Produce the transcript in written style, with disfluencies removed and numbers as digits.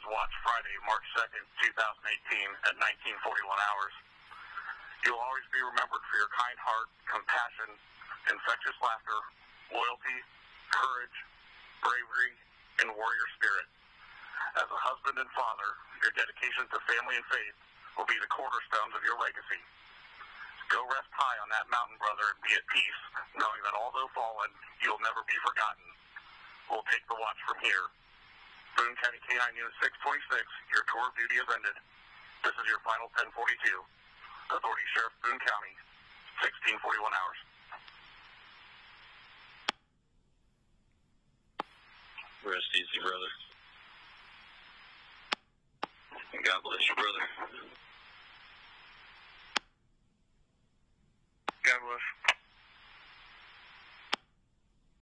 Watch Friday, March 2nd, 2018 at 1941 hours. You'll always be remembered for your kind heart, compassion, infectious laughter, loyalty, courage, bravery, and warrior spirit. As a husband and father, your dedication to family and faith will be the cornerstones of your legacy. Go rest high on that mountain, brother, and be at peace, knowing that although fallen, you'll never be forgotten. We'll take the watch from here. Boone County K-9 Unit 626, your tour of duty has ended. This is your final 1042. Authority Sheriff Boone County, 1641 hours. Rest easy, brother. God bless you, brother. God bless.